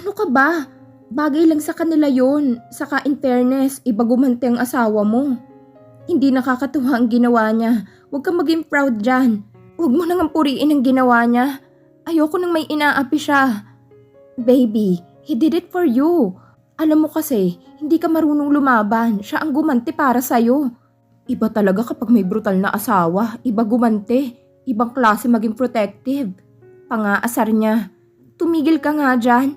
Ano ka ba? Bagay lang sa kanila yon. Saka in fairness, iba gumanti ang asawa mo. Hindi nakakatuwa ang ginawa niya. Huwag kang maging proud dyan. Huwag mo nang puriin ang ginawa niya. Ayoko nang may inaapi siya. Baby, he did it for you. Alam mo kasi, hindi ka marunong lumaban. Siya ang gumanti para sa'yo. Iba talaga kapag may brutal na asawa. Iba gumanti. Ibang klase maging protective. Pangaasar niya. Tumigil ka nga dyan.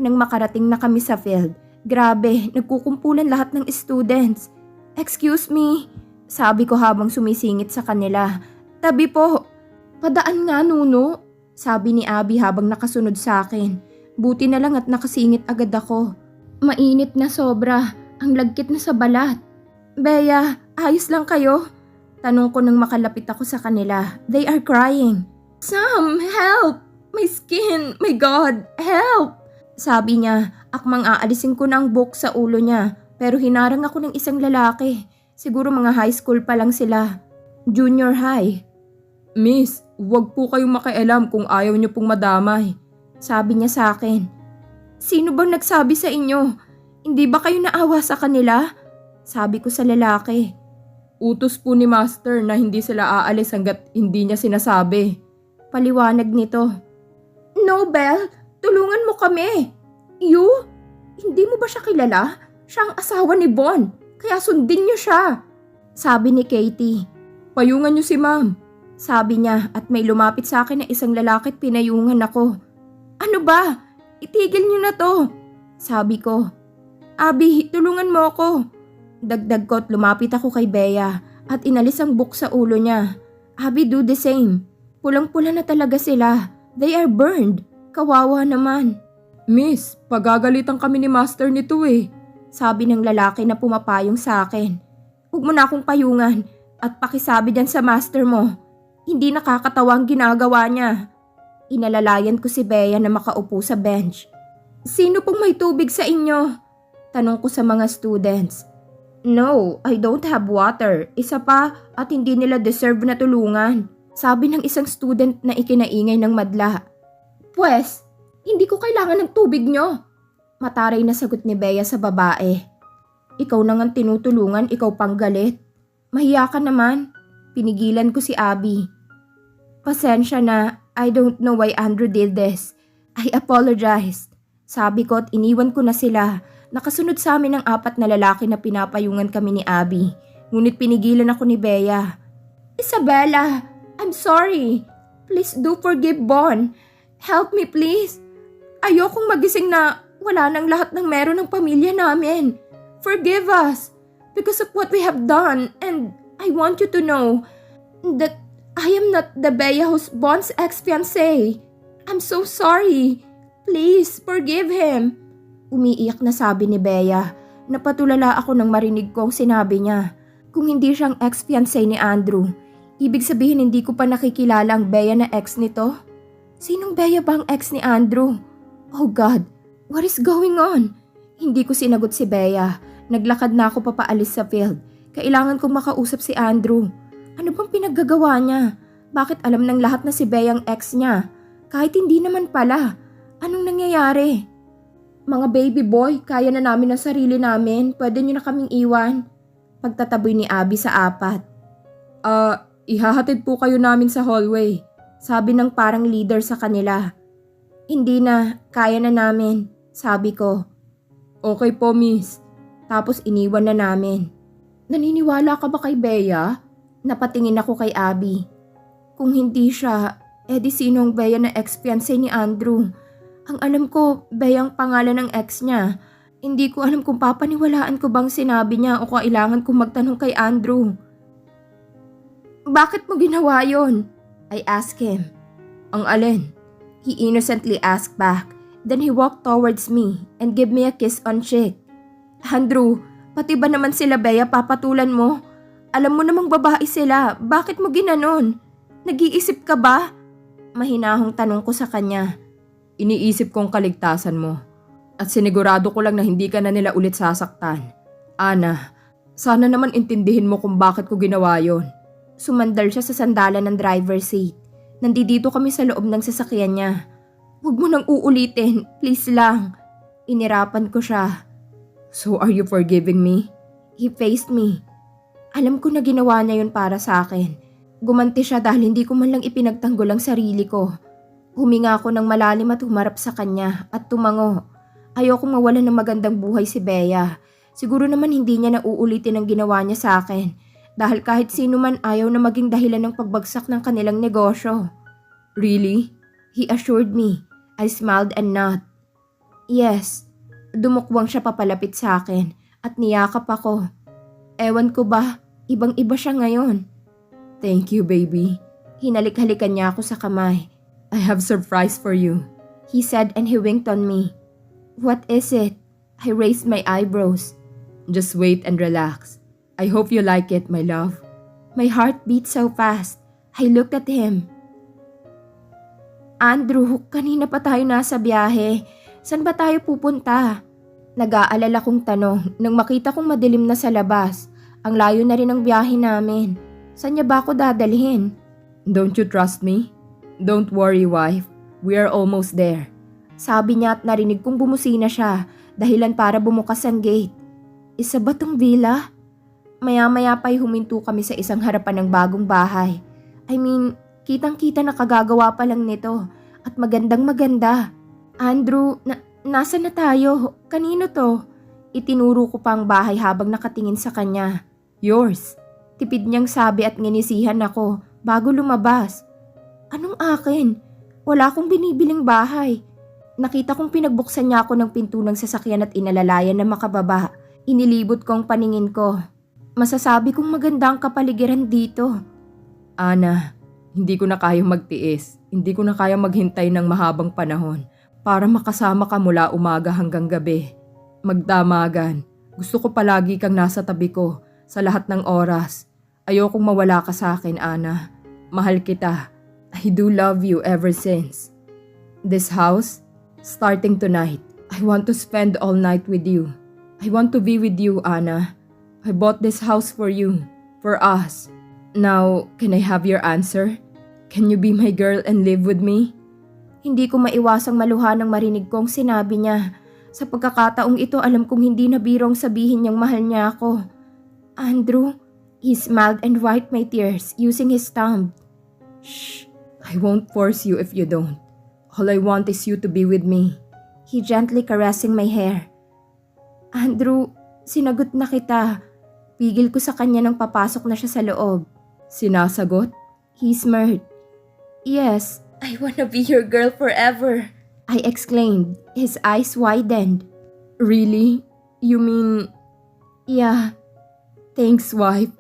Nang makarating na kami sa field, grabe, nagkukumpulan lahat ng students. Excuse me, sabi ko habang sumisingit sa kanila. Tabi po. Padaan nga, Nuno, sabi ni Abby habang nakasunod sa akin. Buti na lang at nakasingit agad ako. Mainit na sobra, ang lagkit na sa balat. Bea, ayos lang kayo? Tanong ko nang makalapit ako sa kanila. They are crying. Sam, help! My skin! My God! Help! Sabi niya, akmang aalisin ko ng book sa ulo niya. Pero hinarang ako ng isang lalaki. Siguro mga high school pa lang sila. Junior high. Miss, huwag po kayong makialam kung ayaw niyo pong madamay. Sabi niya sa akin. Sino bang nagsabi sa inyo? Hindi ba kayo naawa sa kanila? Sabi ko sa lalaki. Utos po ni Master na hindi sila aalis hanggat hindi niya sinasabi. Paliwanag nito. No, Belle, tulungan mo kami. You? Hindi mo ba siya kilala? Siya ang asawa ni Bon, kaya sundin niyo siya. Sabi ni Katie. Payungan niyo si ma'am. Sabi niya at may lumapit sa akin na isang lalaki at pinayungan ako. Ano ba? Itigil niyo na to. Sabi ko. Abby, tulungan mo ako. Dagdag ko at lumapit ako kay Bea at inalis ang book sa ulo niya. Abby, do the same. Pulang-pula na talaga sila. They are burned. Kawawa naman. Miss, pagagalitan kami ni Master nito eh. Sabi ng lalaki na pumapayong sa akin. Huwag mo na akong payungan at pakisabi dyan sa Master mo. Hindi nakakatawa ang ginagawa niya. Inalalayan ko si Bea na makaupo sa bench. Sino pong may tubig sa inyo? Tanong ko sa mga students. No, I don't have water. Isa pa at hindi nila deserve na tulungan. Sabi ng isang student na ikinaingay ng madla. Pwes, hindi ko kailangan ng tubig nyo. Mataray na sagot ni Bea sa babae. Ikaw na ngang tinutulungan, ikaw pang galit. Mahiya ka naman. Pinigilan ko si Abby. Pasensya na, I don't know why Andrew did this. I apologize. Sabi ko at iniwan ko na sila. Nakasunod sa amin ang 4 na lalaki na pinapayungan kami ni Abby. Ngunit pinigilan ako ni Bea. Isabella, I'm sorry. Please do forgive Bon. Help me please. Ayokong magising na wala nang lahat ng meron ng pamilya namin. Forgive us because of what we have done, and I want you to know that I am not the Bea who's Bon's ex-fiancé. I'm so sorry. Please forgive him. Umiiyak na sabi ni Bea. Napatulala ako nang marinig ko ang sinabi niya. Kung hindi siyang ex-fiancé ni Andrew, ibig sabihin hindi ko pa nakikilala ang Bea na ex nito? Sinong Bea ba ang ex ni Andrew? Oh God, what is going on? Hindi ko sinagot si Bea. Naglakad na ako papaalis sa field. Kailangan kong makausap si Andrew. Ano bang pinaggagawa niya? Bakit alam ng lahat na si Bea ang ex niya? Kahit hindi naman pala. Anong nangyayari? Mga baby boy, kaya na namin ang sarili namin. Pwede niyo na kaming iwan. Pagtataboy ni Abby sa 4. Ihahatid po kayo namin sa hallway. Sabi ng parang leader sa kanila. Hindi na, kaya na namin. Sabi ko. Okay po, miss. Tapos iniwan na namin. Naniniwala ka ba kay Bea? Napatingin ako kay Abby. Kung hindi siya, edi sino ang Bea na ex-fiancé ni Andrew? Ang alam ko, Bea ang pangalan ng ex niya. Hindi ko alam kung papaniwalaan ko bang sinabi niya o kailangan kong magtanong kay Andrew. Bakit mo ginawa yon? I asked him. Ang alin? He innocently asked back. Then he walked towards me and gave me a kiss on cheek. Andrew, pati ba naman sila Bea papatulan mo? Alam mo namang babae sila, bakit mo ginanon? Nag-iisip ka ba? Mahinahong tanong ko sa kanya. Iniisip kong kaligtasan mo. At sinigurado ko lang na hindi ka na nila ulit sasaktan. Ana, sana naman intindihin mo kung bakit ko ginawa yon. Sumandal siya sa sandalan ng driver's seat. Nandito kami sa loob ng sasakyan niya. Huwag mo nang uulitin, please lang. Inirapan ko siya. So are you forgiving me? He faced me. Alam ko na ginawa niya yun para sa akin. Gumanti siya dahil hindi ko man lang ipinagtanggol ang sarili ko. Huminga ako ng malalim at humarap sa kanya at tumango. Ayokong mawalan ng magandang buhay si Bea. Siguro naman hindi niya nauulitin ang ginawa niya sa akin. Dahil kahit sino man ayaw na maging dahilan ng pagbagsak ng kanilang negosyo. Really? He assured me. I smiled and nodded. Yes. Dumukwang siya papalapit sa akin at niyakap ako. Ewan ko ba, ibang-iba siya ngayon. Thank you, baby. Hinalik-halikan niya ako sa kamay. I have surprise for you, he said and he winked on me. What is it? I raised my eyebrows. Just wait and relax. I hope you like it, my love. My heart beat so fast. I looked at him. Andrew, kanina pa tayo nasa biyahe. Saan ba tayo pupunta? Nag-aalala kong tanong nang makita kong madilim na sa labas. Ang layo na rin ang biyahe namin. Saan niya ba ako dadalhin? Don't you trust me? Don't worry, wife. We are almost there. Sabi niya at narinig kong bumusina siya, dahilan para bumukas ang gate. Isa ba tong villa? Maya-maya pa'y huminto kami sa isang harapan ng bagong bahay. I mean, kitang-kita na kagagawa pa lang nito at magandang-maganda. Andrew, nasa na tayo? Kanino to? Itinuro ko pa ang bahay habang nakatingin sa kanya. Yours. Tipid niyang sabi at nginisihan ako bago lumabas. Anong akin? Wala akong binibiling bahay. Nakita kong pinagbuksan niya ako ng pinto ng sasakyan at inalalayan na makababa. Inilibot kong paningin ko. Masasabi kong maganda ang kapaligiran dito. Ana, hindi ko na kayang magtiis. Hindi ko na kayang maghintay ng mahabang panahon para makasama ka mula umaga hanggang gabi. Magdamagan. Gusto ko palagi kang nasa tabi ko sa lahat ng oras. Ayokong mawala ka sa akin, Ana. Mahal kita. I do love you ever since. This house, starting tonight, I want to spend all night with you. I want to be with you, Ana. I bought this house for you, for us. Now, can I have your answer? Can you be my girl and live with me? Hindi ko maiwasang maluha nang marinig kong sinabi niya. Sa pagkakataong ito, alam kong hindi na birong sabihin niyang mahal niya ako. Andrew, he smiled and wiped my tears using his thumb. Shh. I won't force you if you don't. All I want is you to be with me. He gently caressing my hair. Andrew, sinagot na kita. Pigil ko sa kanya nang papasok na siya sa loob. Sinasagot? He smirked. Yes, I wanna be your girl forever. I exclaimed. His eyes widened. Really? You mean... Yeah. Thanks, wife.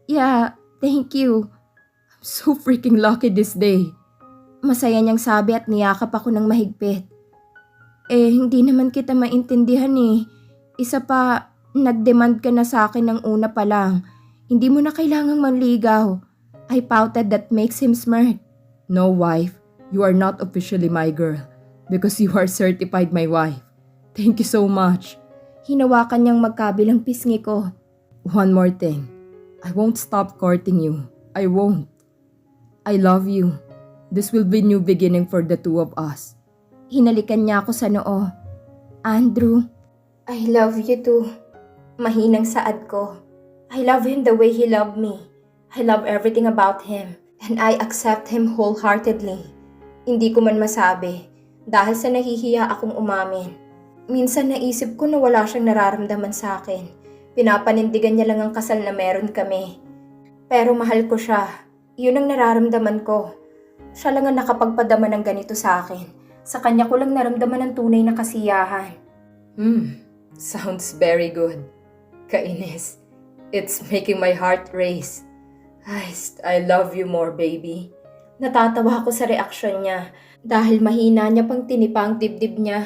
Yeah, thank you. I'm so freaking lucky this day. Masaya niyang sabi at niyakap ako ng mahigpit. Hindi naman kita maintindihan eh. Isa pa, nag-demand ka na sa akin ng una pa lang. Hindi mo na kailangang manligaw. I pouted that makes him smirk. No, wife. You are not officially my girl because you are certified my wife. Thank you so much. Hinawakan niyang magkabilang pisngi ko. One more thing. I won't stop courting you. I won't. I love you. This will be new beginning for the two of us. Hinalikan niya ako sa noo. Andrew, I love you too. Mahinang saad ko. I love him the way he loved me. I love everything about him. And I accept him wholeheartedly. Hindi ko man masabi. Dahil sa nahihiya akong umamin. Minsan naisip ko na wala siyang nararamdaman sa akin. Pinapanindigan niya lang ang kasal na meron kami. Pero mahal ko siya. Yun ang nararamdaman ko. Siya lang ang nakapagpadama ng ganito sa akin. Sa kanya ko lang naramdaman ang tunay na kasiyahan. Sounds very good. Kainis. It's making my heart race. I love you more, baby. Natatawa ako sa reaksyon niya dahil mahina niya pang tinipa ang dibdib niya.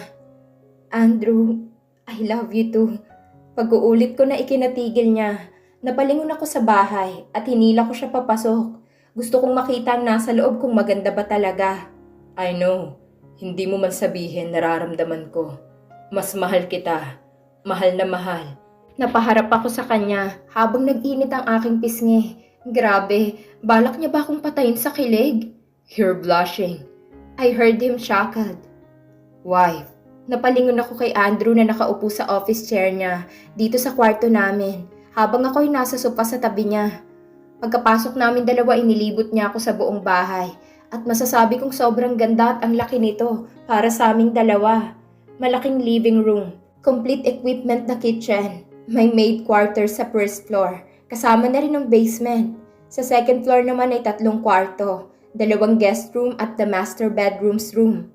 Andrew, I love you too. Pag-uulit ko na ikinatigil niya, napalingon ako sa bahay at hinila ko siya papasok. Gusto kong makita ang nasa loob kung maganda ba talaga. I know, hindi mo man sabihin nararamdaman ko. Mas mahal kita. Mahal na mahal. Napaharap ako sa kanya habang nag-init ang aking pisngi. Grabe, balak niya ba akong patayin sa kilig? You're blushing. I heard him shackled. Wife, Napalingon ako kay Andrew na nakaupo sa office chair niya dito sa kwarto namin habang ako'y nasa sopa sa tabi niya. Pagkapasok namin dalawa, inilibot niya ako sa buong bahay at masasabi kong sobrang ganda at ang laki nito para sa aming dalawa. Malaking living room, complete equipment na kitchen, may maid quarters sa first floor, kasama na rin ang basement. Sa second floor naman ay 3 kwarto, 2 guest room at the master bedroom's room.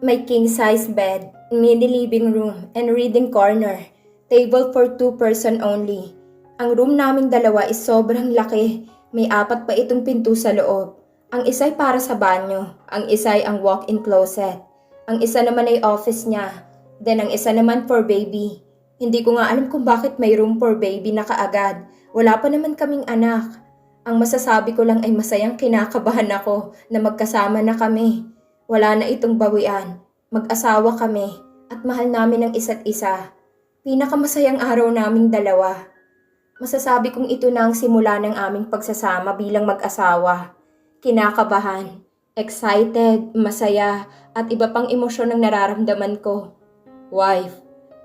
May king-size bed, mini living room, and reading corner. Table for 2 person only. Ang room naming dalawa is sobrang laki. May 4 pa itong pinto sa loob. Ang isa ay para sa banyo. Ang isa ay ang walk-in closet. Ang isa naman ay office niya. Then ang isa naman for baby. Hindi ko nga alam kung bakit may room for baby na kaagad. Wala pa naman kaming anak. Ang masasabi ko lang ay masayang kinakabahan ako na magkasama na kami. Wala na itong bawian. Mag-asawa kami at mahal namin ang isa't isa. Pinakamasayang araw naming dalawa. Masasabi kong ito na ang simula ng aming pagsasama bilang mag-asawa. Kinakabahan, excited, masaya, at iba pang emosyon ang nararamdaman ko. Wife,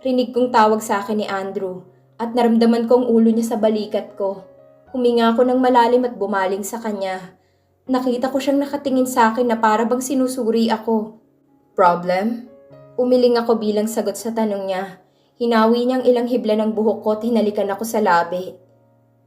rinig kong tawag sa akin ni Andrew at naramdaman ko ang ulo niya sa balikat ko. Huminga ako ng malalim at bumaling sa kanya. Nakita ko siyang nakatingin sa akin na para bang sinusuri ako. Problem? Umiling ako bilang sagot sa tanong niya. Hinawi niyang ilang hibla ng buhok ko at hinalikan ako sa labi.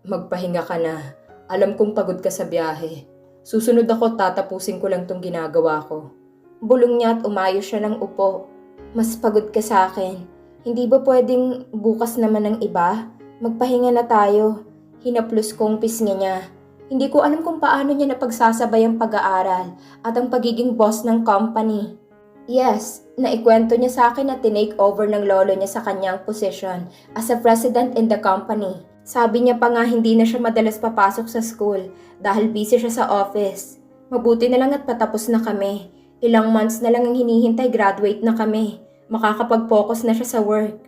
Magpahinga ka na. Alam kong pagod ka sa biyahe. Susunod ako, tatapusin ko lang tong ginagawa ko. Bulong niya at umayos siya ng upo. Mas pagod ka sa akin. Hindi ba pwedeng bukas naman ng iba? Magpahinga na tayo. Hinaplos kong pisngi niya. Hindi ko alam kung paano niya napagsasabay ang pag-aaral at ang pagiging boss ng company. Yes, naikwento niya sa akin na tinake over ng lolo niya sa kanyang position as a president in the company. Sabi niya pa nga hindi na siya madalas papasok sa school dahil busy siya sa office. Mabuti na lang at patapos na kami. Ilang months na lang ang hinihintay, graduate na kami. Makakapag-focus na siya sa work.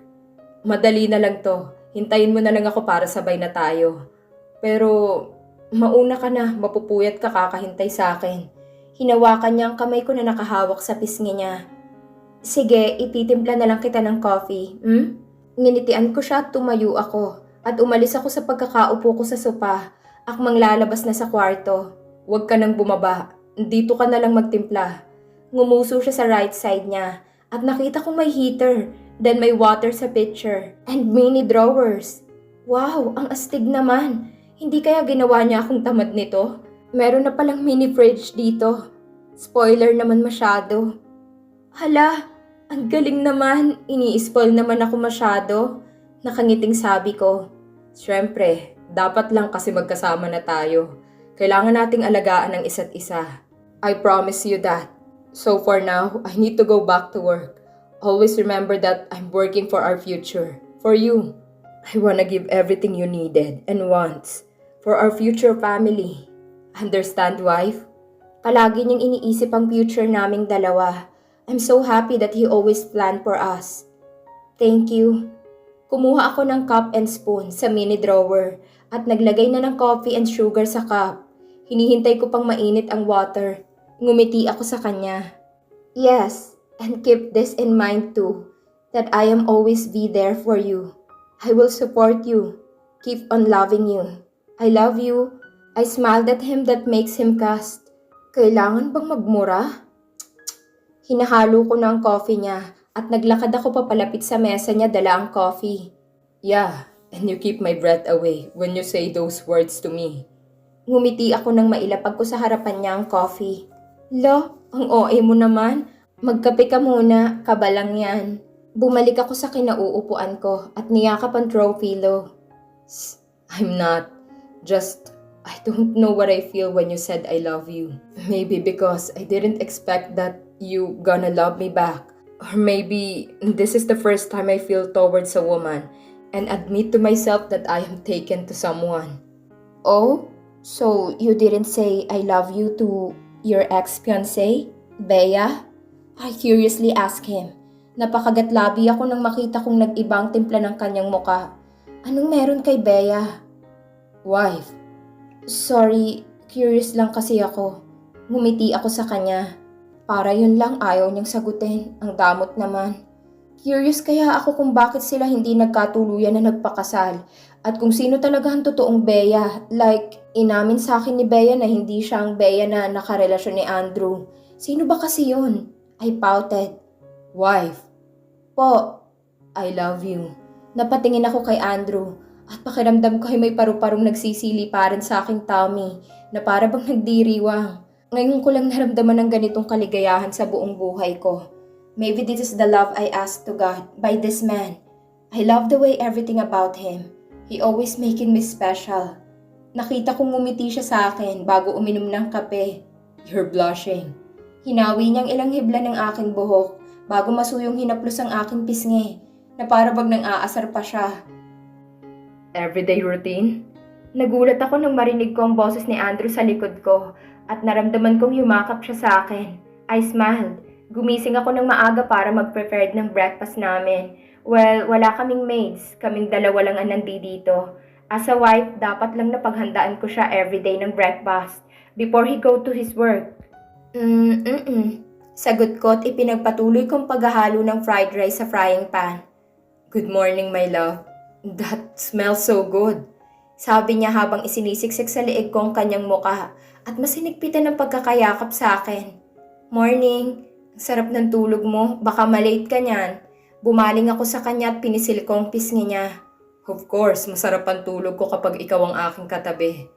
Madali na lang to. Hintayin mo na lang ako para sabay na tayo. Pero mauna ka na, mapupuyat ka kakahintay sa akin. Hinawakan niya ang kamay ko na nakahawak sa pisngi niya. Sige, ititimpla na lang kita ng coffee, Nginitian ko siya at tumayo ako at umalis ako sa pagkakaupo ko sa sopa. Akmang lalabas na sa kwarto. Huwag ka nang bumaba. Dito ka na lang magtimpla. Ngumuso siya sa right side niya at nakita kong may heater, then may water sa pitcher, and mini drawers. Wow, ang astig naman. Hindi kaya ginawa niya akong tamad nito? Meron na palang mini fridge dito. Spoiler naman masyado. Hala, ang galing naman. Ini-spoil naman ako masyado. Nakangiting sabi ko. Siyempre, dapat lang kasi magkasama na tayo. Kailangan nating alagaan ang isa't isa. I promise you that. So for now, I need to go back to work. Always remember that I'm working for our future. For you. I wanna give everything you needed and wants. For our future family. Understand, wife? Palagi niyang iniisip ang future naming dalawa. I'm so happy that he always planned for us. Thank you. Kumuha ako ng cup and spoon sa mini drawer at naglagay na ng coffee and sugar sa cup. Hinihintay ko pang mainit ang water. Ngumiti ako sa kanya. Yes, and keep this in mind too, that I am always be there for you. I will support you. Keep on loving you. I love you. I smiled at him that makes him cast. Kailangan bang magmura? Hinahalo ko na ang coffee niya at naglakad ako papalapit sa mesa niya dala ang coffee. Yeah, and you keep my breath away when you say those words to me. Ngumiti ako nang mailapag ko sa harapan niya ang coffee. Lo, ang OA mo naman. Magkape ka muna, kabalang yan. Bumalik ako sa kinauupuan ko at niyakap ang throw pillow. I'm not. Just, I don't know what I feel when you said I love you. Maybe because I didn't expect that you gonna love me back. Or maybe this is the first time I feel towards a woman and admit to myself that I am taken to someone. Oh, so you didn't say I love you to your ex-fiancé, Bea? I curiously asked him. Napakagatlabi ako nang makita kong nag-ibang timpla ng kanyang muka. Anong meron kay Bea? Wife. Sorry, curious lang kasi ako. Ngumiti ako sa kanya. Para yun lang ayaw niyang sagutin. Ang damot naman. Curious kaya ako kung bakit sila hindi nagkatuluyan na nagpakasal at kung sino talaga ang totoong Bea. Like, inamin sa akin ni Bea na hindi siya ang Bea na nakarelasyon ni Andrew. Sino ba kasi yun? I pouted. Wife. Po, I love you. Napatingin ako kay Andrew at pakiramdam ko ay may paru-parong nagsisili pa rin sa aking tummy na para bang nagdiriwang. Ngayon ko lang naramdaman ng ganitong kaligayahan sa buong buhay ko. Maybe this is the love I asked to God by this man. I love the way everything about him. He always making me special. Nakita kong ngumiti siya sa akin bago uminom ng kape. You're blushing. Hinawi niyang ilang hibla ng aking buhok bago masuyong hinaplos ang aking pisngi na para bang nang aasar pa siya. Everyday routine? Nagulat ako nang marinig ko ang boses ni Andrew sa likod ko at naramdaman kong yumakap siya sa akin. I smiled. Gumising ako ng maaga para mag-prepared ng breakfast namin. Well, wala kaming maids. Kaming dalawa lang ang nandito. As a wife, dapat lang napaghandaan ko siya everyday ng breakfast before he go to his work. Sagot ko at ipinagpatuloy kong paghahalo ng fried rice sa frying pan. Good morning, my love. That smells so good. Sabi niya habang isinisiksik sa liig ko ang kanyang muka at masinigpitan ng pagkakayakap sa akin. Morning. Ang sarap ng tulog mo. Baka malate ka niyan. Bumaling ako sa kanya at pinisil ko ang pisngi niya. Of course, masarap ang tulog ko kapag ikaw ang aking katabi.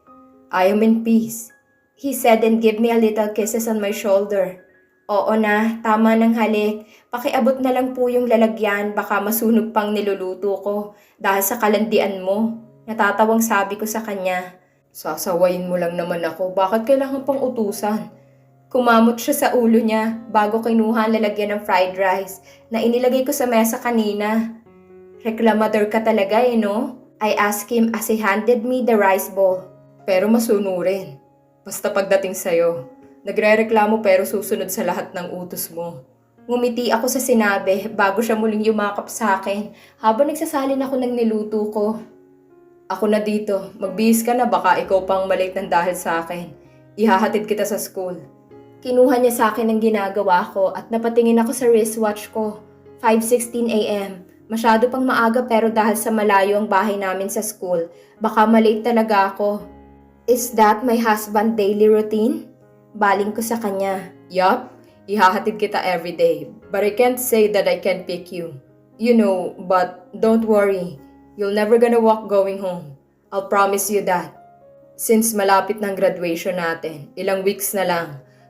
I am in peace. He said and gave me a little kisses on my shoulder. Oo na, tama ng halik. Pakiabot na lang po yung lalagyan, baka masunog pang niluluto ko dahil sa kalandian mo. Natatawang sabi ko sa kanya. Sasawayin mo lang naman ako, bakit kailangan pang utusan? Kumamot siya sa ulo niya bago kinuha ang lalagyan ng fried rice na inilagay ko sa mesa kanina. Reklamador ka talaga no? I asked him as he handed me the rice bowl. Pero masunurin. Basta pagdating sa'yo. Nagre-reklamo pero susunod sa lahat ng utos mo. Ngumiti ako sa sinabi bago siya muling yumakap sa akin habang nagsasalin ako ng niluto ko. Ako na dito, magbihis ka na baka ikaw pang malate ng dahil sa akin. Ihahatid kita sa school. Kinuha niya sa akin ang ginagawa ko at napatingin ako sa wristwatch ko. 5:16 a.m. Masyado pang maaga pero dahil sa malayo ang bahay namin sa school, baka malate talaga ako. Is that my husband daily routine? Baling ko sa kanya. Yup, ihahatid kita everyday. But I can't say that I can pick you. You know, but don't worry. You're never gonna walk going home. I'll promise you that. Since malapit ng graduation natin, ilang weeks na lang,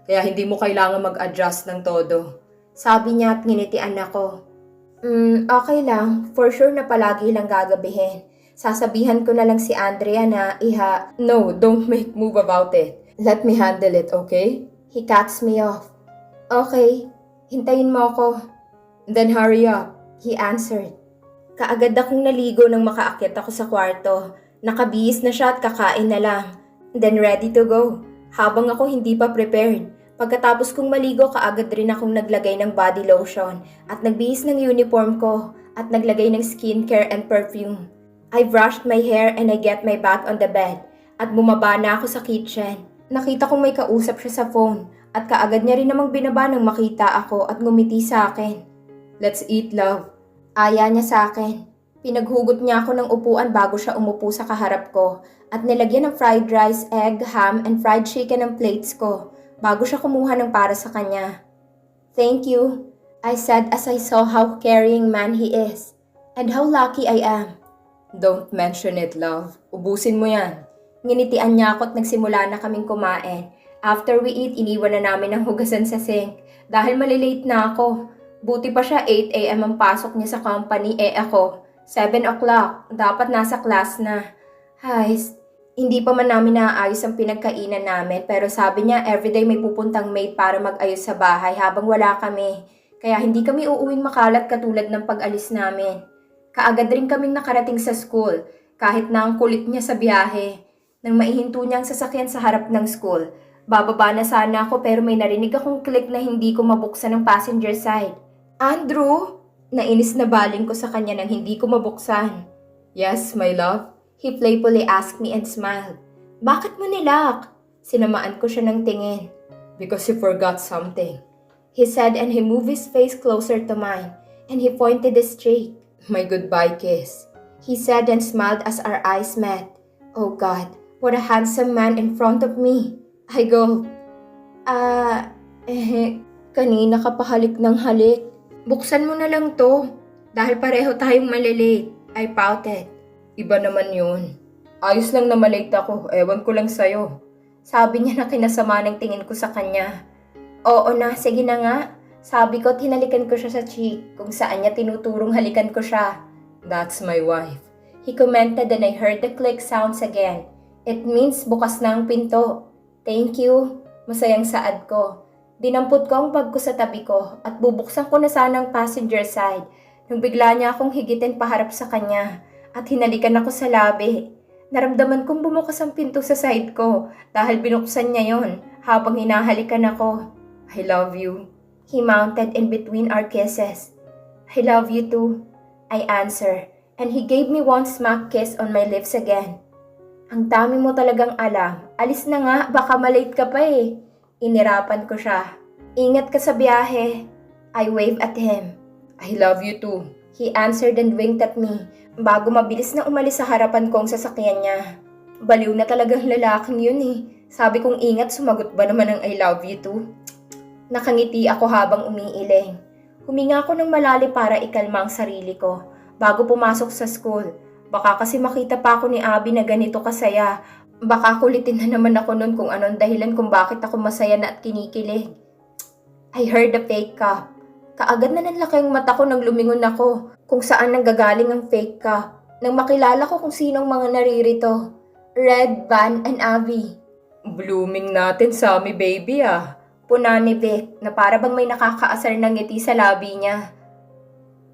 kaya hindi mo kailangan mag-adjust ng todo. Sabi niya at nginitian ako. Okay lang. For sure na palagi lang gagabihin. Sasabihan ko na lang si Andrea na No, don't make move about it. Let me handle it, okay? He cuts me off. Okay, hintayin mo ako. Then hurry up, he answered. Kaagad akong naligo nang makaakyat ako sa kwarto. Nakabihis na siya at kakain na lang. Then ready to go. Habang ako hindi pa prepared. Pagkatapos kong maligo, kaagad rin akong naglagay ng body lotion at nagbihis ng uniform ko at naglagay ng skincare and perfume. I brushed my hair and I get my bag on the bed at bumaba na ako sa kitchen. Nakita kong may kausap siya sa phone at kaagad niya rin namang binaba nang makita ako at ngumiti sa akin. Let's eat, love. Aya niya sa akin. Pinaghugot niya ako ng upuan bago siya umupo sa kaharap ko at nilagyan ng fried rice, egg, ham, and fried chicken ang plates ko bago siya kumuha ng para sa kanya. Thank you, I said as I saw how caring man he is and how lucky I am. Don't mention it, love. Ubusin mo yan. Nginitian niya ako at nagsimula na kaming kumain. After we eat, iniwan na namin ang hugasan sa sink dahil malilate na ako. Buti pa siya 8 a.m. ang pasok niya sa company ako. 7 o'clock, dapat nasa class na. Hays, hindi pa man namin naaayos ang pinagkainan namin pero sabi niya everyday may pupuntang maid para mag-ayos sa bahay habang wala kami. Kaya hindi kami uuwing makalat katulad ng pag-alis namin. Kaagad rin kaming nakarating sa school kahit na ang kulit niya sa biyahe. Nang maihinto niya ang sasakyan sa harap ng school, bababa na sana ako pero may narinig akong click na hindi ko mabuksan ang passenger side. Andrew? Nainis na baling ko sa kanya nang hindi ko mabuksan. Yes, my love? He playfully asked me and smiled. Bakit mo nilock? Sinamaan ko siya ng tingin. Because you forgot something. He said and he moved his face closer to mine. and he pointed his cheek. My goodbye kiss, he said and smiled as our eyes met. Oh God, what a handsome man in front of me. I go, kanina ka pa halik ng halik. Buksan mo na lang to, dahil pareho tayong malilate. I pouted. Iba naman yun. Ayos lang na malate ako, ewan ko lang sa'yo. Sabi niya na kinasama ng tingin ko sa kanya. Oo na, sige na nga. Sabi ko, hinalikan ko siya sa cheek, kung saan niya tinuturong halikan ko siya. That's my wife. He commented and I heard the click sounds again. It means bukas na ang pinto. Thank you. Masayang saad ko. Dinampot ko ang bag ko sa tabi ko at bubuksan ko na sana ang passenger side nung bigla niya akong higitin paharap sa kanya at hinalikan ako sa labi. Naramdaman kong bumukas ang pinto sa side ko dahil binuksan niya yon habang hinahalikan ako. I love you. He mounted in between our kisses. I love you too, I answer, and he gave me one smack kiss on my lips again. Ang dami mo talagang alam. Alis na nga, baka malate ka pa eh. Inirapan ko siya. Ingat ka sa biyahe. I waved at him. I love you too. He answered and winked at me bago mabilis na umalis sa harapan kong sasakyan niya. Baliw na talagang lalaking yun eh. Sabi kong ingat, sumagot ba naman ng I love you too? Nakangiti ako habang umiiling. Huminga ako ng malalim para ikalma ang sarili ko bago pumasok sa school. Baka kasi makita pa ako ni Abby na ganito kasaya. Baka kulitin na naman ako nun kung anong dahilan kung bakit ako masaya na at kinikilig. I heard the fake cup. Kaagad na nanlaki ang mata ko nang lumingon ako kung saan nanggagaling ang fake cup. Nang makilala ko kung sinong mga naririto. Red, Van, and Abby. Blooming natin, Sammy baby ah. Puna ni Vic na para bang may nakakaasar ng ngiti sa labi niya.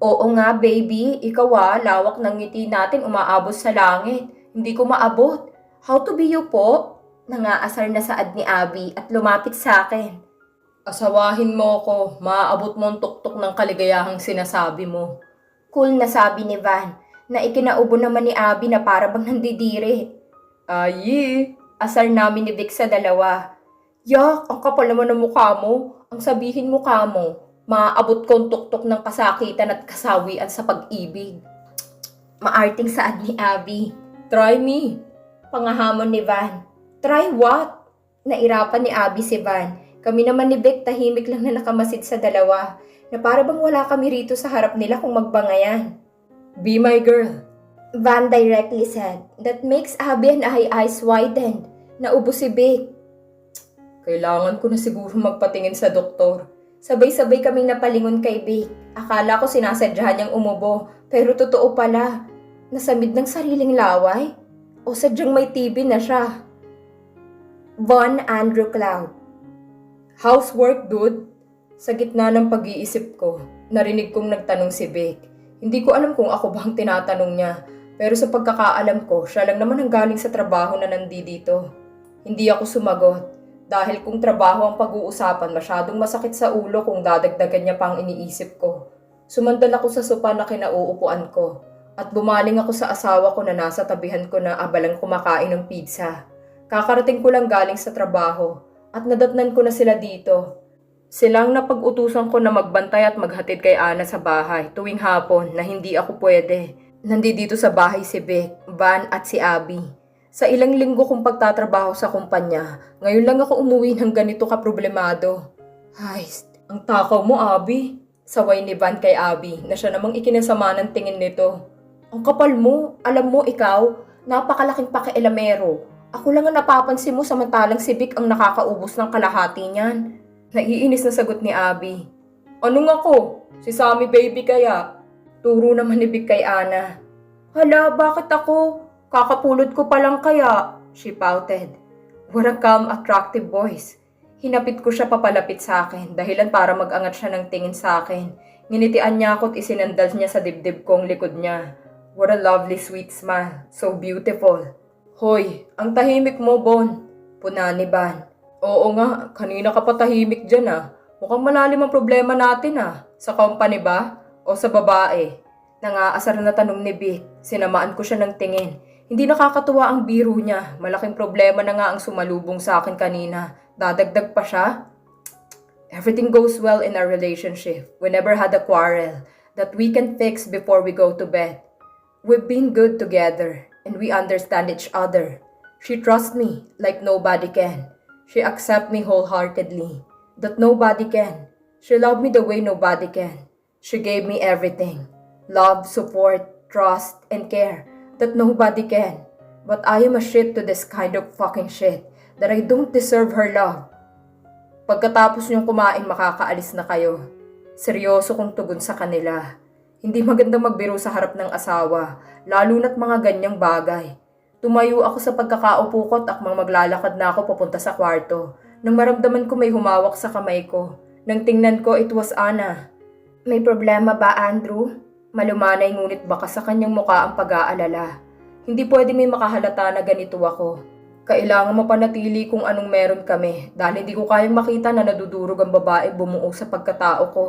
Oo nga baby, ikaw lawak ng ngiti natin umaabot sa langit. Hindi ko maabot. How to be you po? Nangaasar na saad ni Abby at lumapit sa akin. Asawahin mo ko, maaabot mo ang tuktok ng kaligayahang sinasabi mo. Cool na sabi ni Van, na ikinaubo naman ni Abby na para bang nandidiri. Ayi, asar namin ni Vic sa dalawa. Yak, ang kapal naman ng mukha mo. Ang sabihin mukha mo, maaabot ko ang tuktok ng kasakitan at kasawian sa pag-ibig. Maarting saad ni Abby. Try me. Pangahamon ni Van. Try what? Nairapan ni Abby si Van. Kami naman ni Vic tahimik lang na nakamasid sa dalawa na para bang wala kami rito sa harap nila kung magbangayan. Be my girl. Van directly said. That makes Abby and I eyes widened. Naubo si Vic. Kailangan ko na siguro magpatingin sa doktor. Sabay-sabay kaming napalingon kay Vic. Akala ko sinasadyahan niyang umubo pero totoo pala. Nasamid ng sariling laway. O sadyang may TB na siya. Von Andrew Cloud. Housework, dude? Sa gitna ng pag-iisip ko, narinig kong nagtanong si Vic. Hindi ko alam kung ako bang tinatanong niya, pero sa pagkakaalam ko, siya lang naman ang galing sa trabaho na nandito. Hindi ako sumagot, dahil kung trabaho ang pag-uusapan, masyadong masakit sa ulo kung dadagdagan niya pang iniisip ko. Sumandal ako sa sopa na kinauupuan ko. At bumaling ako sa asawa ko na nasa tabihan ko na abalang kumakain ng pizza. Kakarating ko lang galing sa trabaho at nadatnan ko na sila dito. Silang napag-utusan ko na magbantay at maghatid kay Ana sa bahay tuwing hapon na hindi ako pwede. Nandito sa bahay si Vic, Van at si Abby. Sa ilang linggo kong pagtatrabaho sa kumpanya, ngayon lang ako umuwi ng ganito kaproblemado. Ay, ang takaw mo Abby. Saway ni Van kay Abby na siya namang ikinasama ng tingin nito. Ang kapal mo, alam mo ikaw, napakalaking pakialamero. Ako lang ang napapansin mo samantalang si Vic ang nakakaubos ng kalahati niyan. Naiinis na sagot ni Abby. Anong ako? Si Sammy baby kaya? Turo naman ni Vic kay Ana. Hala, bakit ako? Kakapulot ko pa lang kaya? She pouted. What a calm, attractive voice. Hinapit ko siya papalapit sa akin dahilan para mag-angat siya ng tingin sa akin. Nginitian niya ako at isinandal niya sa dibdib kong likod niya. What a lovely sweet smile. So beautiful. Hoy, ang tahimik mo, Bon. Puna ni Van. Oo nga, kanina ka pa tahimik dyan Mukhang malalim ang problema natin Sa company ba? O sa babae? Nangaasar na tanong ni Vic. Sinamaan ko siya ng tingin. Hindi nakakatuwa ang biro niya. Malaking problema na nga ang sumalubong sa akin kanina. Dadagdag pa siya? Everything goes well in our relationship. We never had a quarrel. that we can fix before we go to bed. We've been good together, and we understand each other. She trusts me like nobody can. She accepts me wholeheartedly, that nobody can. She loved me the way nobody can. She gave me everything. Love, support, trust, and care that nobody can. But I am a shit to this kind of fucking shit that I don't deserve her love. Pagkatapos niyong kumain, makakaalis na kayo. Seryoso kong tugon sa kanila. Hindi maganda magbiro sa harap ng asawa, lalo na't mga ganyang bagay. Tumayo ako sa pagkakaupo ko at akmang maglalakad na ako papunta sa kwarto. Nang maramdaman ko may humawak sa kamay ko. Nang tingnan ko, it was Ana. May problema ba, Andrew? Malumanay ngunit baka sa kanyang mukha ang pag-aalala. Hindi pwede may makahalata na ganito ako. Kailangan mapanatili kung anong meron kami dahil hindi ko kayang makita na nadudurog ang babae bumuo sa pagkatao ko.